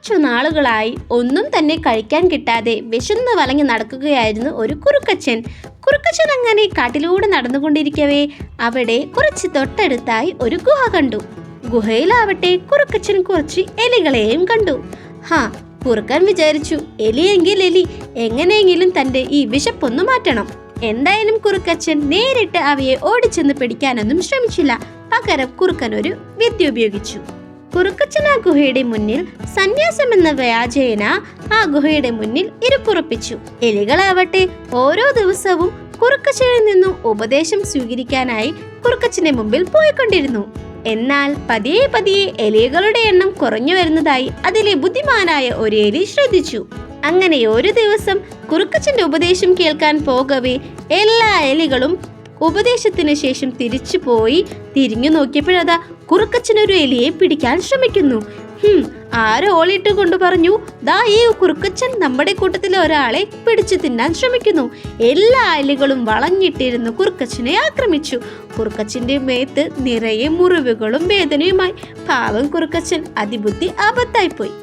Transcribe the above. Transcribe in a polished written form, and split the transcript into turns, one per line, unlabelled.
കുറച്ചു നാളുകളായി ഒന്നും തന്നെ കഴിക്കാൻ കിട്ടാതെ വിശന്ന് വലങ്ങി നടക്കുകയായിരുന്നു ഒരു കുറുക്കച്ചൻ. കുറുക്കച്ചൻ അങ്ങനെ കാട്ടിലൂടെ നടന്നുകൊണ്ടിരിക്കവേ അവിടെ കുറച്ച് തൊട്ടടുത്തായി ഒരു ഗുഹ കണ്ടു. ഗുഹയിലാവട്ടെ കുറുക്കച്ചൻ കുറച്ച് എലികളെയും കണ്ടു. കുറുക്കൻ വിചാരിച്ചു, എലിയെങ്കിൽ എലി, എങ്ങനെയെങ്കിലും തന്റെ ഈ വിശപ്പൊന്നു മാറ്റണം. എന്തായാലും കുറുക്കച്ചൻ നേരിട്ട് അവയെ ഓടിച്ചെന്ന് പിടിക്കാനൊന്നും ശ്രമിച്ചില്ല. പകരം കുറുക്കൻ ഒരു വിദ്യ ഉപയോഗിച്ചു. കുറുക്കച്ചൻ ആ ഗുഹയുടെ മുന്നിൽ സന്യാസം എന്ന വ്യാജേന ആ ഗുഹയുടെ മുന്നിൽ ഇരിപ്പുറപ്പിച്ചു. എലികളാവട്ടെ ഓരോ ദിവസവും കുറുക്കച്ചനിൽ നിന്നും ഉപദേശം സ്വീകരിക്കാനായി കുറുക്കച്ചന്റെ മുമ്പിൽ പോയിക്കൊണ്ടിരുന്നു. എന്നാൽ പതിയെ പതിയെ എലികളുടെ എണ്ണം കുറഞ്ഞു വരുന്നതായി അതിലെ ബുദ്ധിമാനായ ഒരു എലി ശ്രദ്ധിച്ചു. അങ്ങനെ ഒരു ദിവസം കുറുക്കച്ചന്റെ ഉപദേശം കേൾക്കാൻ പോകവേ എല്ലാ എലികളും ഉപദേശത്തിന് ശേഷം തിരിച്ചു പോയി തിരിഞ്ഞു നോക്കിയപ്പോഴതാ കുറുക്കച്ചൻ ഒരു എലിയെ പിടിക്കാൻ ശ്രമിക്കുന്നു. ആരോ ഓളിയിട്ട് കൊണ്ട് പറഞ്ഞു, ദാ ഈ കുറുക്കച്ചൻ നമ്മുടെ കൂട്ടത്തിലെ ഒരാളെ പിടിച്ചു തിന്നാൻ ശ്രമിക്കുന്നു. എല്ലാ എലികളും വളഞ്ഞിട്ടിരുന്ന് കുറുക്കച്ചനെ ആക്രമിച്ചു. കുറുക്കച്ചന്റെ മേത്ത് നിറയെ മുറിവുകളും വേദനയുമായി. പാവം കുറുക്കച്ചൻ അതിബുദ്ധി ആപത്തായിപ്പോയി.